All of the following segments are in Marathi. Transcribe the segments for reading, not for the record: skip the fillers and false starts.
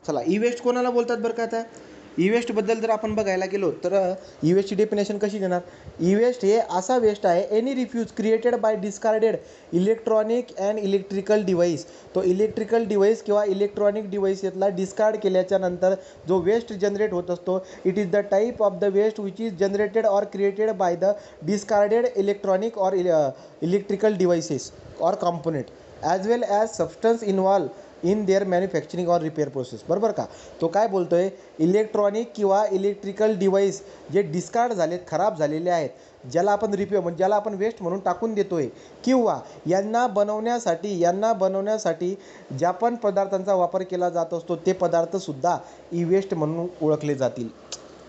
चला ई वेस्ट कोणाला बोलतात बरं का? आता ई वेस्टबद्दल जर आपण बघायला गेलो तर ई वेस्टची डेफिनेशन कशी देणार? ई वेस्ट हे असा वेस्ट आहे any refuse created by discarded electronic and electrical device. तो इलेक्ट्रिकल डिव्हाइस किंवा इलेक्ट्रॉनिक डिव्हाइस यातला डिस्कार्ड केल्याच्या नंतर जो वेस्ट जनरेट होत असतो, it is the type of the waste which is generated or created by the discarded electronic or electrical devices or component as well as substance involve in their manufacturing or repair process. बरोबर का? तो काय बोलतो आहे, इलेक्ट्रॉनिक किंवा इलेक्ट्रिकल डिव्हाइस जे डिस्कार्ड झालेत, खराब झालेले आहेत, ज्याला आपण रिपेअर म्हणजे ज्याला आपण वेस्ट म्हणून टाकून देतो आहे, किंवा यांना बनवण्यासाठी ज्या पण पदार्थांचा वापर केला जात असतो ते पदार्थसुद्धा ई वेस्ट म्हणून ओळखले जातील.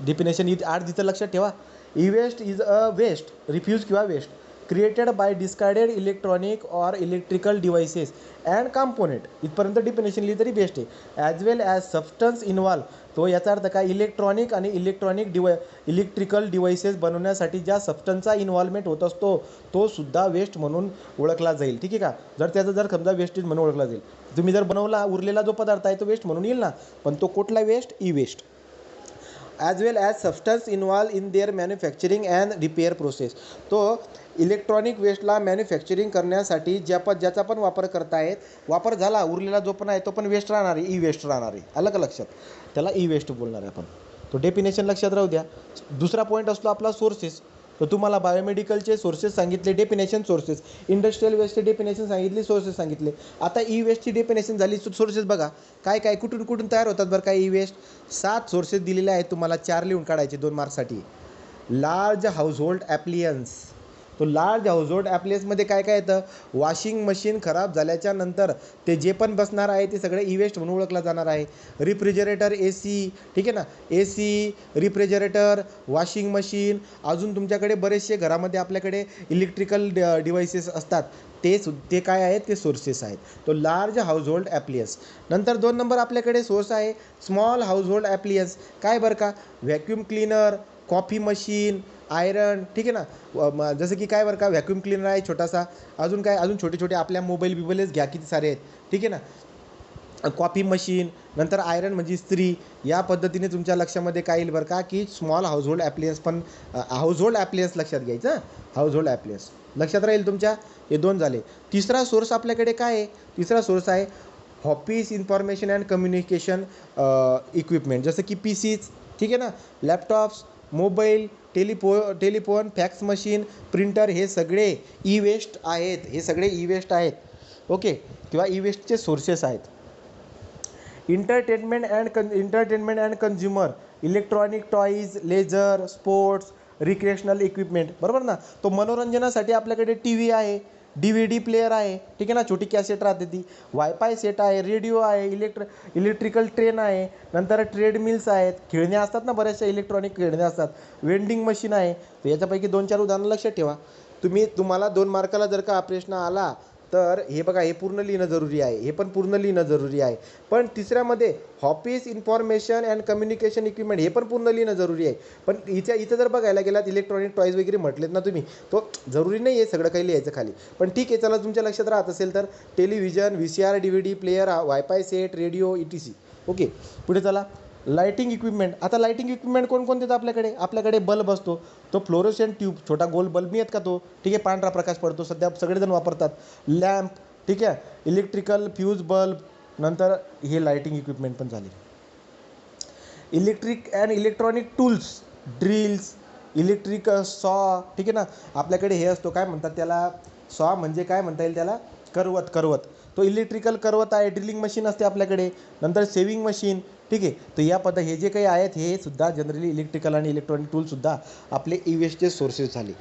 डेफिनेशन आठ तिथं लक्षात ठेवा. E waste is a waste refuse किंवा waste created by discarded electronic or electrical devices and component. इथपर्यंत डिफिनेशन लिहिली तरी बेस्ट आहे. As well as substance involve. तो याचा अर्थ काय? इलेक्ट्रॉनिक आणि इलेक्ट्रिकल डिव्हाइसेस बनवण्यासाठी ज्या सबस्टन्सचा इन्व्हॉल्वमेंट होत असतो तो सुद्धा वेस्ट म्हणून ओळखला जाईल. ठीक आहे का? जर समजा वेस्टेज म्हणून ओळखला जाईल. तुम्ही जर बनवला उरलेला जो पदार्थ आहे तो वेस्ट म्हणून येईल ना, पण तो कुठला waste? E waste. As well as substance involve in their manufacturing and repair process. तो इलेक्ट्रॉनिक वेस्टला मॅन्युफॅक्चरिंग करण्यासाठी ज्याचा पण वापर करतायत, वापर झाला उरलेला जो पण आहे तो पण वेस्ट राहणार आहे, ई वेस्ट राहणार आहे. आलं का लक्षात? त्याला ई वेस्ट बोलणार आहे आपण. तो डेफिनेशन लक्षात राहू द्या. दुसरा पॉईंट असतो आपला सोर्सेस. तर तुम्हाला बायोमेडिकलचे सोर्सेस सांगितले, डेफिनेशन सोर्सेस. इंडस्ट्रियल वेस्टचे डेफिनेशन सांगितली, सोर्सेस सांगितले. आता ई वेस्टची डेफिनेशन झाली. सोर्सेस बघा काय काय कुठून तयार होतात बरं काय ई वेस्ट. 7 सोर्सेस दिलेले आहेत तुम्हाला, 4 लिहून काढायचे 2 मार्क्ससाठी. Large household ॲप्लियन्स. तो लार्ज हाऊसहोल्ड ॲप्लियन्समध्ये काय काय येतं? वॉशिंग मशीन खराब झाल्याच्या नंतर ते जे पण बसणार आहे ते सगळे ई वेस्ट म्हणून ओळखला जाणार आहे. रिफ्रिजरेटर, ए सी, ठीक आहे ना, ए सी, रिफ्रिजरेटर, वॉशिंग मशीन, अजून तुमच्याकडे बरेचसे घरामध्ये आपल्याकडे इलेक्ट्रिकल डिव्हाइसेस असतात, ते काय आहेत? ते सोर्सेस आहेत. तो लार्ज हाऊसहोल्ड ॲप्लियन्स. नंतर 2 नंबर आपल्याकडे सोर्स आहे स्मॉल हाऊसहोल्ड ॲप्लियन्स. काय बरं का? Vacuum cleaner, coffee machine, iron, ठीक आहे ना. जसं की काय बरं का? व्हॅक्यूम क्लीनर आहे छोटासा. अजून काय? अजून छोटे छोटे आपल्या मोबाईलच घ्या, किती सारे आहेत, ठीक आहे ना. कॉफी मशीन, नंतर आयरन म्हणजे इस्त्री. या पद्धतीने तुमच्या लक्षामध्ये काय येईल बरं का? की स्मॉल हाऊसहोल्ड ॲप्लियन्स पण हाऊसहोल्ड ॲप्लियन्स लक्षात घ्यायचं. हाऊसहोल्ड ॲप्लियन्स लक्षात राहील तुमच्या. हे 2 झाले. तिसरा सोर्स आपल्याकडे काय आहे? तिसरा सोर्स आहे office information and communication equipment. जसं की PCs, ठीक आहे ना, laptops, mobile, telephone, fax machine, printer, हे सगळे ई वेस्ट आहेत. हे सगळे ई वेस्ट आहेत. ओके, किंवा ई वेस्टचे सोर्सेस आहेत. Entertainment and consumer, electronic toys, laser, sports, recreational equipment. बरोबर ना. तो मनोरंजनासाठी आपल्याकडे TV आहे, DVD प्लेअर आहे, ठीक आहे ना, छोटी कॅसेट राहते ती, वायफाय सेट आहे, रेडिओ आहे, इलेक्ट्रिकल ट्रेन आहे, नंतर ट्रेडमिल्स आहेत, खेळणे असतात ना, बऱ्याचशा इलेक्ट्रॉनिक खेळणे असतात, वेंडिंग मशीन आहे. तर याच्यापैकी 2-4 उदाहरणं लक्षात ठेवा. तुम्हाला 2 मार्काला जर का प्रश्न आला तर हे बघा, हे पूर्ण लिहिणं जरुरी आहे, हे पण पूर्ण लिहिणं जरुरी आहे. पण तिसऱ्यामध्ये office information and communication equipment, हे पण पूर्ण लिहिणं जरुरी आहे. पण इथं जर बघायला गेलात इलेक्ट्रॉनिक टॉईज वगैरे म्हटलेत ना तुम्ही, तो जरुरी नाही आहे सगळं काही लिहायचं खाली. पण ठीक आहे, चला तुमच्या लक्षात राहत असेल तर television, VCR, DVD player, wifi set, radio, ETC. Okay, पुढे चला. Lighting equipment. आता लाइटिंग इक्विपमेंट कोणकोणते आहेत आपल्याकडे बल्ब असतो, तो फ्लोरोसेंट ट्यूब, छोटा गोल बल्ब नाही आहेत का तो, ठीक आहे, पांढरा प्रकाश पडतो, सध्या सगळेजण वापरतात. लॅम्प, ठीक आहे, इलेक्ट्रिकल फ्यूज बल्ब. नंतर हे लाइटिंग इक्विपमेंट पण झाले. Electric and electronic tools, drills, electric सॉ, ठीक आहे ना. आपल्याकडे हे असतो, काय म्हणतात त्याला, सॉ म्हणजे काय म्हणता येईल त्याला, करवत. तो इलेक्ट्रिकल करवत आहे. ड्रिलिंग मशीन असते आपल्याकडे. नंतर सेविंग मशीन, ठीक आहे. तर या हे जे काही आहेत हे सुद्धा जनरली इलेक्ट्रिकल आणि इलेक्ट्रॉनिक टूलसुद्धा आपले ई वेस्टचे सोर्सेस झाले.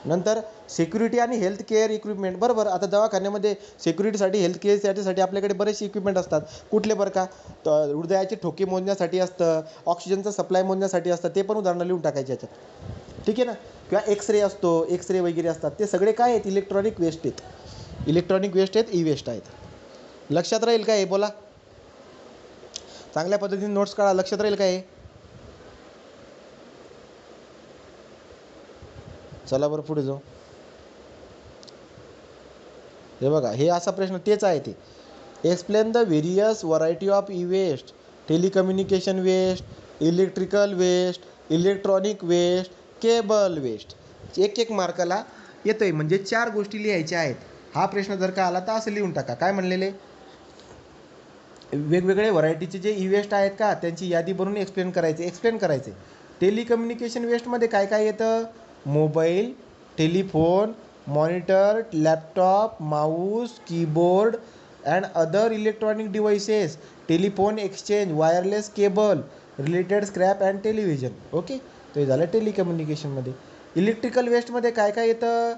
नंतर सिक्युरिटी आणि हेल्थ केअर इक्विपमेंट. बरोबर. आता दवाखान्यामध्ये सिक्युरिटीसाठी, हेल्थ केअरसाठी आपल्याकडे बरेचसे इक्विपमेंट असतात. कुठले बरं का? तर हृदयाचे ठोके मोजण्यासाठी असतं, ऑक्सिजनचा सप्लाय मोजण्यासाठी असतं, ते पण उदाहरणं लिहून टाकायचे याच्यात, ठीक आहे ना. किंवा एक्सरे असतो, एक्सरे वगैरे असतात, ते सगळे काय आहेत? इलेक्ट्रॉनिक वेस्ट आहेत. इलेक्ट्रॉनिक वेस्ट आहेत, ई वेस्ट आहेत. लक्षात राहील काय? बोला, चांगल्या पद्धतीने नोट्स काढा. लक्षात राहील काय? चला बरं पुढे जाऊ. हे बघा, हे असा प्रश्न तेच आहे. ते explain the various variety of E waste telecommunication waste, electrical waste, electronic waste, cable waste. एक एक मार्काला येतोय, म्हणजे 4 गोष्टी लिहायच्या आहेत. हा प्रश्न जर का आला तर असं लिहून टाका. काय म्हणलेले, वेगवेगळे व्हरायटीचे जे ई वेस्ट आहेत का त्यांची यादी बनवून एक्सप्लेन करायचे. टेलिकम्युनिकेशन वेस्टमध्ये काय काय येतं, mobile, telephone, monitor, laptop, Mouse, keyboard and other electronic devices, telephone exchange, wireless cable, related scrap and television. Okay, तर हे झालं टेलिकम्युनिकेशनमध्ये. इलेक्ट्रिकल वेस्टमध्ये काय काय येतं,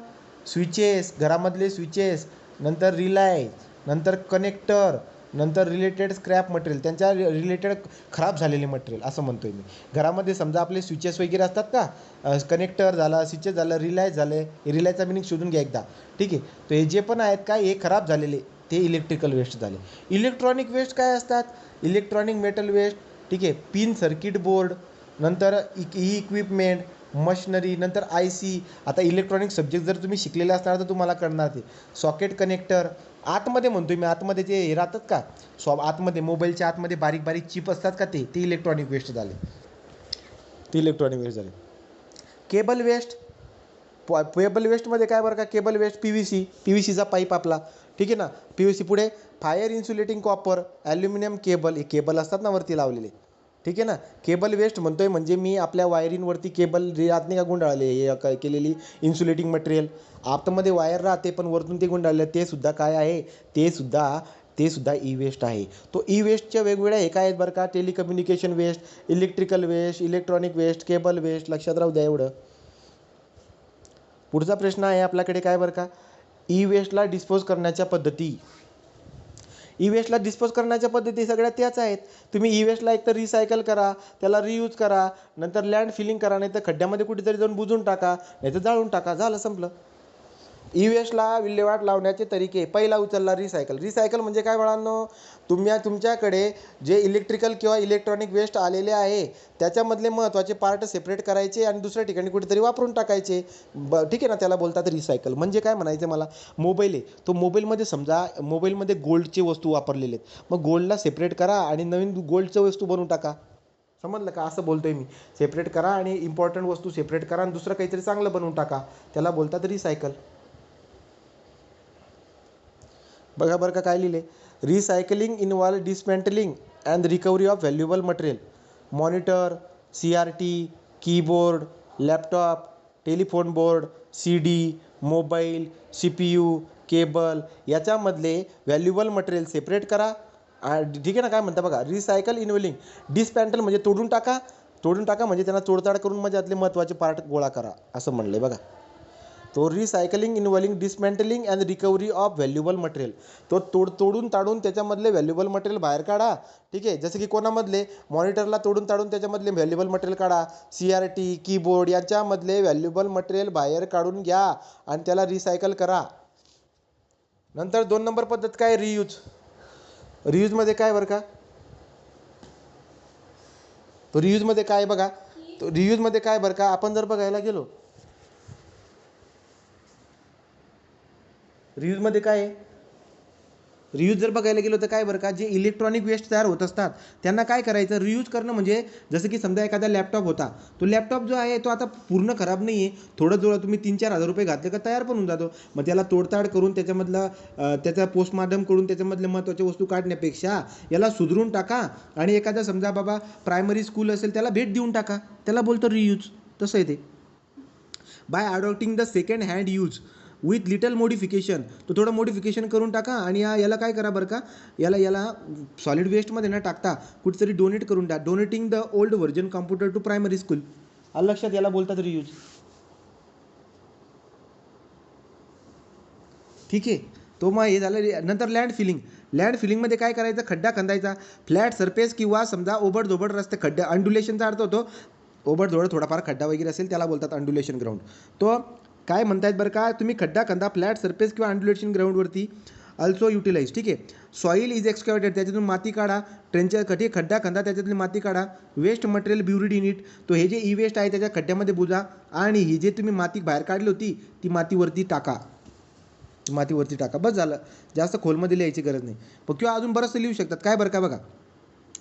स्विचेस, घरामधले स्विचेस, नंतर रिलाय, नंतर कनेक्टर, नंतर रिलेटेड स्क्रॅप मटेरियल, त्यांच्या रिलेटेड खराब झालेले मटेरियल असं म्हणतोय मी. घरामध्ये समजा आपले स्विचेस वगैरे असतात का, कनेक्टर झाला, स्विचेस झालं, रिलाय झाले, रिलायचा मिनिंग शोधून घ्या एकदा. ठीक आहे, तर हे जे पण आहेत का हे खराब झालेले ते इलेक्ट्रिकल वेस्ट झाले. इलेक्ट्रॉनिक वेस्ट काय असतात, इलेक्ट्रॉनिक मेटल वेस्ट. ठीक आहे, पिन सर्किट बोर्ड, नंतर इक्विपमेंट, मशिनरी, नंतर IC. आता इलेक्ट्रॉनिक सब्जेक्ट जर तुम्ही शिकलेले असणार तर तुम्हाला कळणार ते. सॉकेट कनेक्टर, आतमध्ये म्हणतोय मी, आतमध्ये जे हे राहतात का, आतमध्ये मोबाईलच्या आतमध्ये बारीक बारीक चिप असतात का, ते इलेक्ट्रॉनिक वेस्ट झाले, ते इलेक्ट्रॉनिक वेस्ट झाले. केबल वेस्ट, केबल वेस्टमध्ये काय बरं का, केबल वेस्ट PVCचा पाईप आपला. ठीक आहे ना, PVC. पुढे fire insulating copper, aluminium cable, हे केबल असतात ना वरती लावलेले. ठीक आहे ना, केबल वेस्ट म्हणतोय म्हणजे मी आपल्या वायरिंगवरती केबल राहत नाही का गुंडाळले, हे केलेली इन्सुलेटिंग मटेरियल. आतमध्ये वायर राहते पण वरतून ते गुंडाळले, ते सुद्धा काय आहे, ते सुद्धा ई वेस्ट आहे. तो ई वेस्टच्या वेगवेगळ्या हे काय आहेत बरं का, telecommunication waste, electrical waste, electronic waste, cable waste. लक्षात राहू द्या एवढं. पुढचा प्रश्न आहे आपल्याकडे काय बरं का, ई वेस्टला डिस्पोज करण्याच्या पद्धती. ई वेस्टला डिस्पोज करण्याच्या पद्धती सगळ्या त्याच आहेत. तुम्ही ई वेस्टला एकतर रिसायकल करा, त्याला रियूज करा, नंतर लँड फिलिंग करा, नाही तर खड्ड्यामध्ये कुठेतरी जाऊन बुजून टाका, नाही तर जाळून टाका, झालं संपलं. ई वेस्टला विल्हेवाट लावण्याचे तरीके. पहिला उचलला रिसायकल म्हणजे काय बाळांनो, तुमच्याकडे जे इलेक्ट्रिकल किंवा इलेक्ट्रॉनिक वेस्ट आलेले आहे त्याच्यामधले महत्त्वाचे पार्ट सेपरेट करायचे आणि दुसऱ्या ठिकाणी कुठेतरी वापरून टाकायचे. ठीक आहे ना, त्याला बोलतात रिसायकल. म्हणजे काय म्हणायचं मला, मोबाईल आहे, तो मोबाईलमध्ये समजा मोबाईलमध्ये गोल्डचे वस्तू वापरलेले आहेत, मग गोल्डला सेपरेट करा आणि नवीन गोल्डच्या वस्तू बनवून टाका. समजलं का, असं बोलतोय मी. सेपरेट करा आणि इम्पॉर्टंट वस्तू सेपरेट करा आणि दुसरं काहीतरी चांगलं बनवून टाका, त्याला बोलतात रिसायकल. बघा बरं का काय लिहिले, recycling involve dismantling and recovery of valuable material. Monitor, CRT, keyboard, laptop, telephone board, CD, mobile, CPU, cable, याच्यामधले व्हॅल्युएबल मटेरियल सेपरेट करा. ठीक आहे ना, काय म्हणता बघा, रिसायकल इन्व्हॉल्विंग, डिसपॅन्टल म्हणजे तोडून टाका म्हणजे त्यांना तोडताड करून म्हणजे यातले महत्त्वाचे पार्ट गोळा करा असं म्हणलं आहे बघा. तो recycling involving dismantling and recovery of valuable material. तो तोडून ताडून त्याच्यामधले व्हॅल्युएबल मटेरियल बाहेर काढा. ठीक आहे, जसं की कोणामधले, मॉनिटरला तोडून ताडून त्याच्यामधले व्हॅल्युएबल मटेरियल काढा. CRT, कीबोर्ड यांच्यामधले व्हॅल्युएबल मटेरियल बाहेर काढून घ्या आणि त्याला रिसायकल करा. नंतर 2 नंबर पद्धत काय, रियूजमध्ये काय बरं का, तो रियूजमध्ये काय बघा, तो रियूजमध्ये काय बरं का, आपण जर बघायला गेलो रियूजमध्ये काय आहे, रियूज जर बघायला गेलो तर काय बरं का, जे इलेक्ट्रॉनिक वेस्ट तयार होत असतात त्यांना काय करायचं, रियूज करणं. म्हणजे जसं की समजा एखादा लॅपटॉप होता, तो लॅपटॉप जो आहे तो आता पूर्ण खराब नाही आहे, थोडं थोडं तुम्ही 3-4 हजार रुपये घातले का तयार पण होऊन जातो. मग त्याला तोडताड करून त्याच्यामधला त्याचा पोस्टमार्टम करून त्याच्यामधल्या महत्त्वाच्या वस्तू काढण्यापेक्षा याला सुधरून टाका आणि एखादा समजा बाबा प्रायमरी स्कूल असेल त्याला भेट देऊन टाका, त्याला बोलतो रियूज. तसं आहे ते. Bye adopting the second hand use with little modification, तो थोडं मॉडिफिकेशन करून टाका आणि याला काय करा बरं का, याला सॉलिड वेस्टमध्ये न टाकता कुठेतरी डोनेट करून टाका. Donating the old version computer to primary school. आलं लक्षात, याला बोलतात रियूज. ठीक आहे, तो मग हे झालं. नंतर लँड फिलिंगमध्ये काय करायचं, खड्डा खंदायचा. फ्लॅट सरफेस किंवा समजा ओबडधोबड रस्ते, खड्डा, अंडुलेशनचा अर्थ होतो ओबडधोबड थोडाफार खड्डा वगैरे असेल त्याला बोलतात अंडुलेशन ग्राउंड. तो काय म्हणतायत बरं का, तुम्ही खड्डा खंदा फ्लॅट सरफेस किंवा अंडुलेशन ग्राउंडवरती अल्सो युटिलाइज. ठीक आहे, सॉईल इज एक्सकॅव्हेटेड, त्याच्यातून माती काढा. ट्रेनच्या खड्डा खंदा, त्याच्यातली माती काढा. वेस्ट मटेरियल ब्युरिड इन इट, तो हे जे ई वेस्ट आहे त्याच्या खड्ड्यामध्ये बुजा आणि ही जे तुम्ही माती बाहेर काढली होती ती मातीवरती टाका. बस झालं, जास्त खोलमध्ये लिहायची गरज नाही. पण किंवा अजून बरंचसं लिहू शकतात. काय बरं का बघा,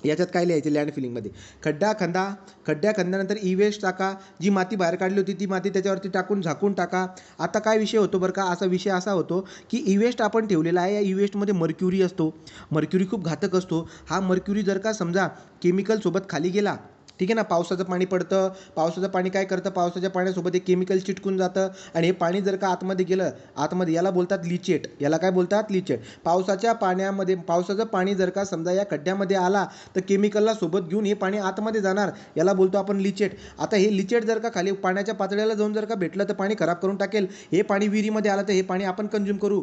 याच्यात काय लिहायचे लँड फिलिंगमध्ये, खड्डा खंद्यानंतर ई वेस्ट टाका, जी माती बाहेर काढली होती ती माती त्याच्यावरती टाकून झाकून टाका. आता काय विषय होतो बरं का, विषय असा होतो की ई वेस्ट आपण ठेवलेला आहे, या ई वेस्टमध्ये मर्क्युरी असतो. मर्क्युरी खूप घातक असतो. हा मर्क्युरी जर का समजा केमिकलसोबत खाली गेला, ठीक आहे ना, पावसाचं पाणी पडतं, पावसाचं पाणी काय करतं, पावसाच्या पाण्यासोबत एक केमिकल चिटकून जातं आणि हे पाणी जर का आतमध्ये गेलं, आतमध्ये, याला बोलतात लिचेट, याला काय बोलतात लिचेट. पावसाचं पाणी जर का समजा या खड्ड्यामध्ये आला तर केमिकलला सोबत घेऊन हे पाणी आतमध्ये जाणार, याला बोलतो आपण लिचेट. आता हे लिचेट जर का खाली पाण्याच्या पातळीला जाऊन जर का भेटलं तर पाणी खराब करून टाकेल. हे पाणी विहिरीमध्ये आलं तर हे पाणी आपण कंझ्युम करू.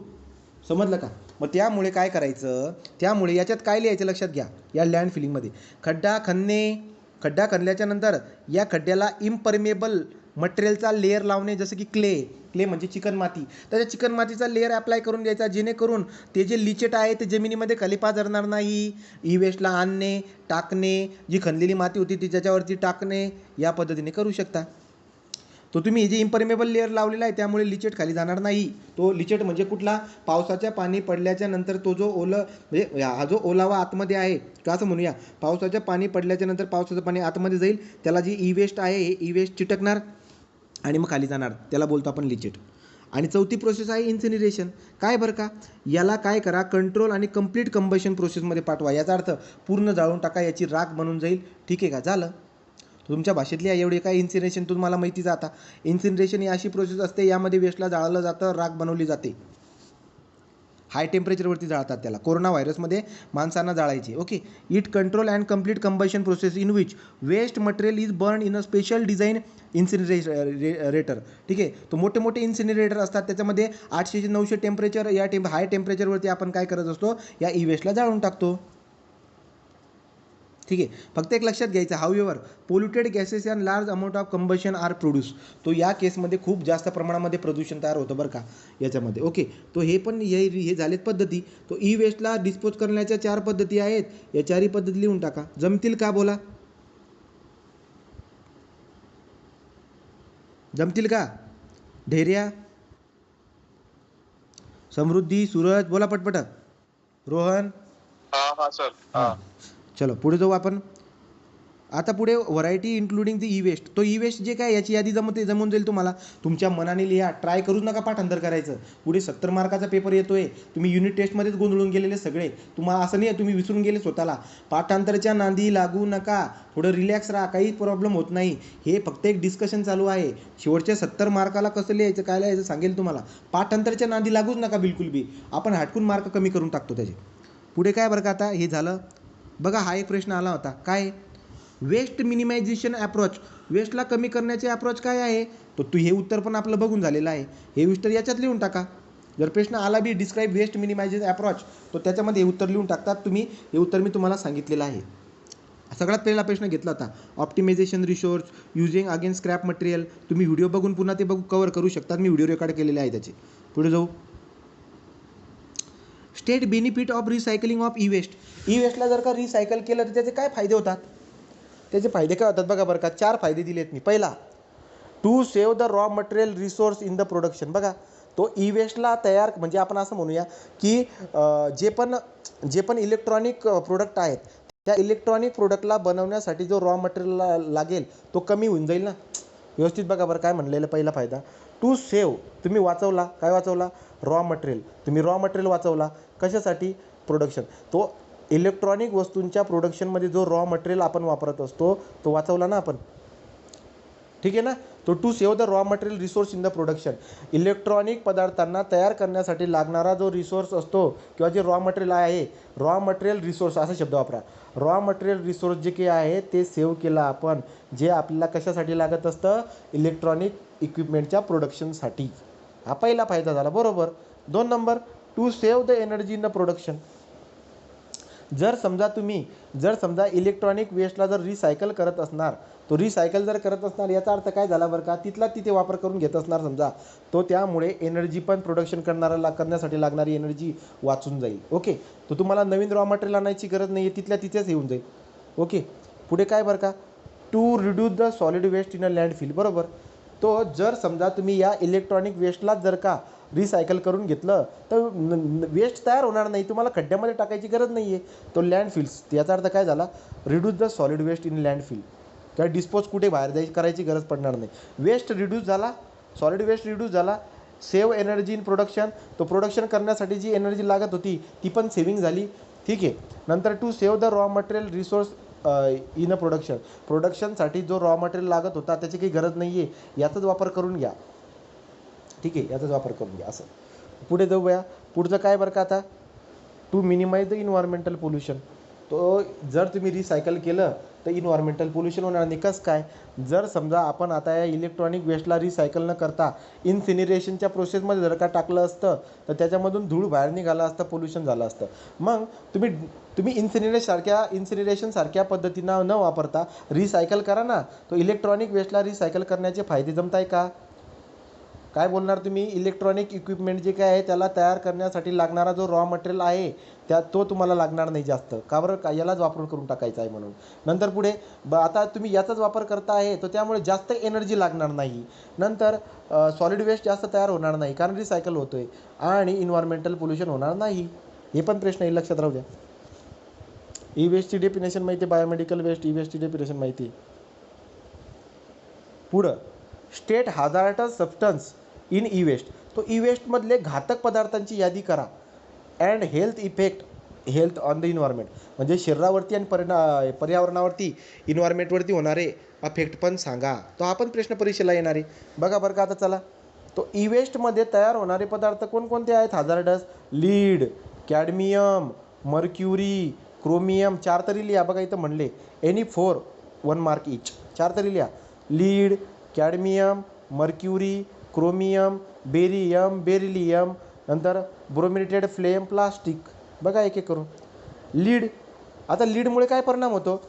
समजलं का? मग त्यामुळे काय करायचं, त्यामुळे याच्यात काय लिहायचं लक्षात घ्या, या लँड फिलिंगमध्ये खड्डा खणल्याच्या नंतर या खड्ड्याला इम्परमेबल मटेरियलचा लेअर लावणे, जसं की क्ले म्हणजे चिकन माती, त्याच्या चिकन मातीचा लेअर अप्लाय करून द्यायचा, जेणेकरून ते जे लिचेट आहे ते जमिनीमध्ये खाली पाझरणार नाही. ई वेस्टला आणणे, टाकणे, जी खणलेली माती होती ती त्याच्यावरती टाकणे, या पद्धतीने करू शकता. तो तुम्ही जे इम्परमेबल लेअर लावलेला आहे त्यामुळे लिचेट खाली जाणार नाही. तो लिचेट म्हणजे कुठला, पावसाच्या पाणी पडल्याच्या नंतर तो जो म्हणजे हा जो ओलावा आतमध्ये आहे, का असं म्हणूया, पावसाच्या पाणी पडल्याच्या नंतर पावसाचं पाणी आतमध्ये जाईल, त्याला जी ई वेस्ट आहे हे ई वेस्ट चिटकणार आणि मग खाली जाणार, त्याला बोलतो आपण लिचेट. आणि चौथी प्रोसेस आहे इन्सिनरेशन. काय बरं का, याला काय करा, कंट्रोल आणि कंप्लीट कंबशन प्रोसेसमध्ये पाठवा. याचा अर्थ पूर्ण जाळून टाका, याची राख बनून जाईल. ठीक आहे का, झालं. तुमच्या भाषेतली आहे एवढी काय इन्सिनरेशन तुम्हाला माहितीच. आता इन्सिनरेशन ही अशी प्रोसेस असते, यामध्ये वेस्टला जाळलं जातं, राख बनवली जाते. हाय टेम्परेचरवरती जाळतात त्याला. कोरोना व्हायरसमध्ये माणसांना जाळायचे. Okay. It control and complete combustion process in which waste material is burn in a special design incinerator. ठीक आहे. तो मोठे इन्सिनरेटर असतात, त्याच्यामध्ये 800 ते 900 टेम्परेचर, या हाय टेम्परेचरवरती आपण काय करत असतो, या ई वेस्टला जाळून टाकतो. ठीक आहे. फक्त एक लक्षात घ्यायचं, however polluted gases and large amount of combustion are produce. तो या केसमध्ये खूप जास्त प्रमाणामध्ये प्रदूषण तयार होतं बरं का याच्यामध्ये. ओके. तो हे पण हे झालेत पद्धती. तो ई वेस्टला डिस्पोज करण्याच्या 4 पद्धती आहेत. या 4ही पद्धती लिहून टाका. जमतील का बोला, जमतील का? धैर्या, समृद्धी, सूरज, बोला पटपट. रोहन. हा सर. हां, चलो पुढे जाऊ आपण. आता पुढे variety including the e waste. तो ई वेस्ट जे काय, याची यादी जमून जाईल तुम्हाला. तुमच्या मनाने लिहा, ट्राय करूच नका पाठांतर करायचं. पुढे 70 मार्काचा पेपर येतोय, तुम्ही युनिट टेस्टमध्येच गोंधळून गेलेले सगळे. तुम्हाला असं नाही तुम्ही विसरून गेले स्वतःला. पाठांतरच्या नांदी लागू नका, थोडं रिलॅक्स राहा, काही प्रॉब्लेम होत नाही. हे फक्त एक डिस्कशन चालू आहे. शेवटच्या 70 मार्काला कसं लिहायचं, काय लिहायचं सांगेल तुम्हाला. पाठांतरच्या नांदी लागूच नका बिलकुल बी. आपण हटकून मार्क कमी करून टाकतो त्याचे. पुढे काय बरं का, आता हे झालं बघा. हा एक प्रश्न आला होता, काय, वेस्ट मिनिमायझेशन अप्रोच. वेस्टला कमी करण्याचे अप्रोच काय आहे, तो हे उत्तर पण आपलं बघून झालेलं आहे. हे उत्तर याच्यात लिहून टाका. जर प्रश्न आला बी डिस्क्राईब वेस्ट मिनिमायझेशन अप्रोच, तो त्याच्यामध्ये हे उत्तर लिहून टाकतात तुम्ही. हे उत्तर मी तुम्हाला सांगितलेलं आहे. सगळ्यात पहिला प्रश्न घेतला होता, optimization resource using again scrap material. तुम्ही व्हिडिओ बघून पुन्हा ते कव्हर करू शकतात. मी व्हिडिओ रेकॉर्ड केलेले आहे त्याचे. पुढे जाऊ. State benefit of recycling of E waste. E वेस्टला जर का रिसायकल केलं तर त्याचे काय फायदे होतात, त्याचे फायदे काय होतात बघा बरं का. 4 फायदे दिलेत मी. पहिला, to save the raw material resource in the production. बघा, तो ई वेस्टला तयार, म्हणजे आपण असं म्हणूया की जे पण इलेक्ट्रॉनिक प्रोडक्ट आहेत, त्या इलेक्ट्रॉनिक प्रोडक्टला बनवण्यासाठी जो रॉ मटेरियल लागेल तो कमी होऊन जाईल ना. व्यवस्थित बघा बरं काय म्हणलेलं. पहिला फायदा, टू सेव्ह, तुम्ही वाचवला, काय वाचवला, रॉ मटेरियल. तुम्ही रॉ मटेरियल वाचवला, कशासाठी, प्रोडक्शन. तो इलेक्ट्रॉनिक वस्तूंच्या प्रोडक्शनमध्ये जो रॉ मटेरियल आपण वापरत असतो तो वाचवला ना आपण. ठीक आहे ना. तो to save the raw material resource in the production. Electronic पदार्थांना तयार करण्यासाठी लागणारा जो रिसोर्स असतो किंवा जे रॉ मटेरियल आहे, रॉ मटेरियल रिसोर्स असा शब्द वापरा. रॉ मटेरियल रिसोर्स जे काही आहे ते सेव्ह केलं आपण, जे आपल्याला कशासाठी लागत असतं, इलेक्ट्रॉनिक इक्विपमेंटच्या प्रोडक्शनसाठी. हा पहिला फायदा झाला, बरोबर. 2 number, to save the energy in the production. जर समजा इलेक्ट्रॉनिक वेस्टला जर रिसायकल करत असणार, तो रिसायकल जर करत असणार, याचा अर्थ काय झाला बरं का, तिथला तिथे वापर करून घेत असणार समजा, तो त्यामुळे एनर्जी पण प्रोडक्शन करण्यासाठी लागणारी एनर्जी वाचून जाईल. ओके. तो तुम्हाला नवीन रॉ मटेरियल आणायची गरज नाही आहे, तिथल्या तिथेच येऊन जाईल. ओके. पुढे काय बरं का, to reduce the solid waste in a landfill. बरोबर. तो जर समजा तुम्ही या इलेक्ट्रॉनिक वेस्टला जर का रिसायकल करून घेतलं तर वेस्ट तयार होणार नाही, तुम्हाला खड्ड्यामध्ये टाकायची गरज नाही आहे. तो लँडफिल्स, याचा अर्थ काय झाला, reduce the solid waste in landfill, किंवा डिस्पोज कुठे बाहेर करायची गरज पडणार नाही. वेस्ट रिड्यूस झाला, सॉलिड वेस्ट रिड्यूस झाला. सेव्ह एनर्जी इन प्रोडक्शन, तो प्रोडक्शन करण्यासाठी जी एनर्जी लागत होती ती पण सेव्हिंग झाली. ठीक आहे. नंतर to save the raw material resource in a प्रोडक्शनसाठी जो रॉ मटेरियल लागत होता त्याची काही गरज नाही आहे, याचाच वापर करून घ्या. ठीक आहे, याचाच वापर करून घ्या. असं पुढे जाऊया. पुढचं काय बरं का, आता to minimize the environmental pollution. तो जर तुम्ही रिसायकल केलं तर इन्व्हायरमेंटल पोल्युशन होणार नाही. कसं काय, जर समजा आपण आता या इलेक्ट्रॉनिक वेस्टला रिसायकल न करता इन्सिनरेशनच्या प्रोसेसमध्ये जर का टाकलं असतं तर त्याच्यामधून धूळ बाहेर निघाला असतं, पोल्युशन झालं असतं. मग तुम्ही इन्सिनरेशनसारख्या पद्धतीनं न वापरता रिसायकल करा ना. तो इलेक्ट्रॉनिक वेस्टला रिसायकल करण्याचे फायदे जमताय का? काय बोलणार तुम्ही, इलेक्ट्रॉनिक इक्विपमेंट जे काय आहे त्याला तयार करण्यासाठी लागणारा जो रॉ मटेरियल आहे तो तुम्हाला लागणार नाही जास्त. का बरं, का यालाच वापरून करून टाकायचं आहे म्हणून. नंतर पुढे आता तुम्ही याचाच वापर करता आहे तर त्यामुळे जास्त एनर्जी लागणार नाही. नंतर सॉलिड वेस्ट जास्त तयार होणार नाही कारण रिसायकल होतो आहे, आणि इन्व्हायरमेंटल पोल्युशन होणार नाही. हे पण प्रश्न आहे, लक्षात राहू द्या. ई वेस्टची डेफिनेशन माहिती आहे, बायोमेडिकल वेस्ट ई वेस्टची डेफिनेशन माहिती आहे. पुढं state hazardous substance in e waste. तो ई वेस्टमधले घातक पदार्थांची यादी करा. And health on the environment, म्हणजे शरीरावरती आणि पर्यावरणावरती, इन्व्हायरमेंटवरती होणारे अफेक्ट पण सांगा. तो हा पण प्रश्न परीक्षेला येणार आहे. बघा बरं का, आता चला, तो ई वेस्टमध्ये तयार होणारे पदार्थ कोणकोणते आहेत hazardous? Lead, cadmium, mercury, chromium. 4 तरी लिहा. बघा इथं म्हणले एनी 4 1 मार्क इच. 4 तरी लिहा. Lead, cadmium, mercury, chromium, beryllium, नंतर ब्रोमिनेटेड फ्लेम, प्लास्टिक. बघा एक एक करून. लीड, आता लीडमुळे काय परिणाम होतो,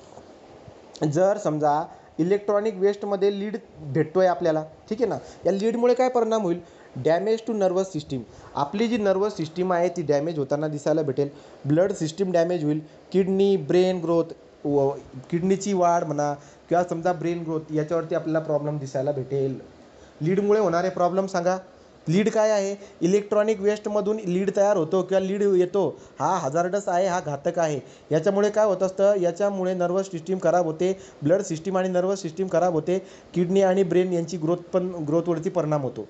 जर समजा इलेक्ट्रॉनिक वेस्टमध्ये लीड भेटतोय आपल्याला, ठीक आहे ना, या लीडमुळे काय परिणाम होईल, डॅमेज टू नर्वस सिस्टीम. आपली जी नर्वस सिस्टीम आहे ती डॅमेज होताना दिसायला भेटेल. ब्लड सिस्टीम डॅमेज होईल. किडनी, ब्रेन ग्रोथ, किडनीची वाढ म्हणा किंवा समजा ब्रेन ग्रोथ, याच्यावरती आपल्याला प्रॉब्लेम दिसायला भेटेल. लीडमुळे होणारे प्रॉब्लेम सांगा. लीड काय आहे, इलेक्ट्रॉनिक वेस्टमधून लीड तयार होतो किंवा लीड येतो, हा हजार्डस आहे, हा घातक आहे. याच्यामुळे काय होत असतं, याच्यामुळे नर्वस सिस्टीम खराब होते, ब्लड सिस्टीम आणि नर्वस सिस्टीम खराब होते, किडनी आणि ब्रेन यांची ग्रोथवरती परिणाम होतो.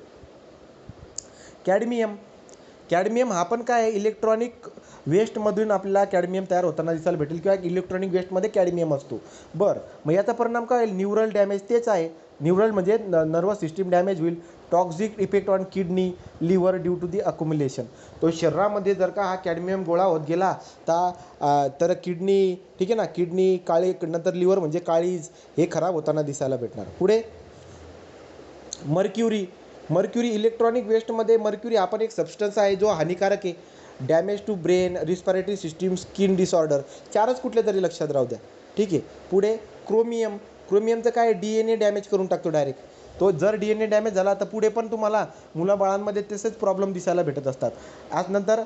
कॅडमियम हा पण काय आहे, इलेक्ट्रॉनिक वेस्टमधून आपल्याला कॅडमियम तयार होताना दिसायला भेटेल किंवा इलेक्ट्रॉनिक वेस्टमध्ये कॅडमियम असतो. बरं, मग याचा परिणाम काय होईल, न्यूरल डॅमेज. तेच आहे, न्यूरल म्हणजे नर्वस सिस्टीम डॅमेज होईल. Toxic effect on kidney, liver due to the accumulation. तो शरीरामध्ये जर का हा कॅडमियम गोळा होत गेला तर किडनी, ठीक आहे ना, किडनी काळी, नंतर लिव्हर म्हणजे काळीज, हे खराब होताना दिसायला भेटणार. पुढे मर्क्युरी इलेक्ट्रॉनिक वेस्टमध्ये मर्क्युरी हा पण एक सबस्टन्स आहे जो हानिकारक आहे. Damage to brain, respiratory system, skin disorder. 4च कुठले तरी लक्षात राहू द्या. ठीक आहे. पुढे क्रोमियमचं काय, DNA डॅमेज करून टाकतो डायरेक्ट. तो जर DNA डॅमेज झाला तर पुढे पण तुम्हाला मुलाबाळांमध्ये तसेच प्रॉब्लेम दिसायला भेटत असतात. नंतर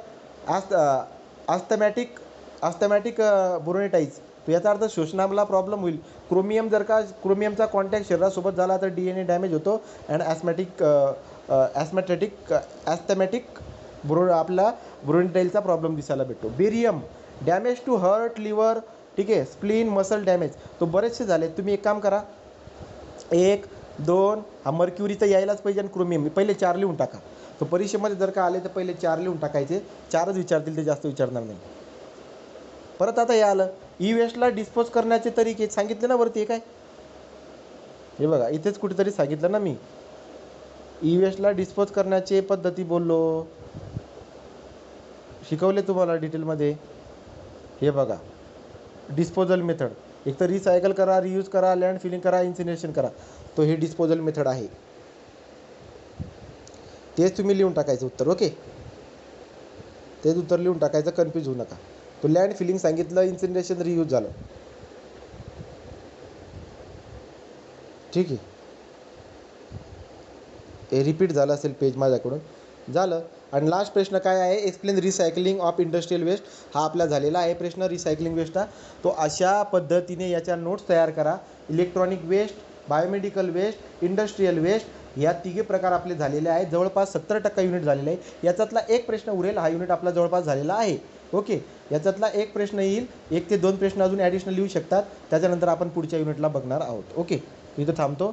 आस्थमॅटिक ब्रोनिटाईज, याचा अर्थ श्वसनाला प्रॉब्लेम होईल. क्रोमियमचा कॉन्टॅक्ट शरीरासोबत झाला तर DNA डॅमेज होतो अँड ॲस्थमॅटिक आपला ब्रोनिटाईलचा प्रॉब्लेम दिसायला भेटतो. Barium, damage to heart, liver, ठीक आहे, स्प्लीन, मसल डॅमेज. तो बरेचसे झाले. तुम्ही एक काम करा, 1 2 हा मर्क्युरी तर यायलाच पाहिजे आणि क्रोमियम पहिले 4 लिहून टाका. तो परीक्षेमध्ये जर का आले तर पहिले 4 लिहून टाकायचे. 4च विचारतील, ते जास्त विचारणार नाही. परत आता हे आलं, ई वेस्टला डिस्पोज करण्याचे तरीके सांगितले ना वरती. हे काय, हे बघा इथेच कुठेतरी सांगितलं ना मी, ई वेस्टला डिस्पोज करण्याचे पद्धती बोललो, शिकवले तुम्हाला डिटेलमध्ये. हे बघा, डिस्पोजल मेथड, एक तर रिसायकल करा, रियूज करा, लँड फिलिंग करा, इन्सिनरेशन करा. तो हे डिस्पोजल मेथड आहे. तेच तुम्ही लिहून टाकायचं उत्तर. ओके, तेच उत्तर लिहून टाकायचं, कन्फ्यूज होऊ नका. तो लँड फिलिंग सांगितलं, इन्सिनरेशन, रियूज झालं. ठीक आहे, हे रिपीट झालं असेल पेज माझ्याकडून, झालं. आणि लास्ट प्रश्न काय आहे, explain recycling of industrial waste. हा आपला झालेला आहे प्रश्न रिसायकलिंग वेस्टचा. तो अशा पद्धतीने याच्या नोट्स तयार करा. Electronic waste, biomedical waste, industrial waste, या तिघे प्रकार आपले झालेले आहेत. जवळपास 70% युनिट झालेले आहे. याच्यातला एक प्रश्न उरेल. हा युनिट आपला जवळपास झालेला आहे. ओके, याच्यातला एक प्रश्न येईल. 1 ते 2 प्रश्न अजून ॲडिशनल लिहू शकतात. त्याच्यानंतर आपण पुढच्या युनिटला बघणार आहोत. ओके, इथं थांबतो.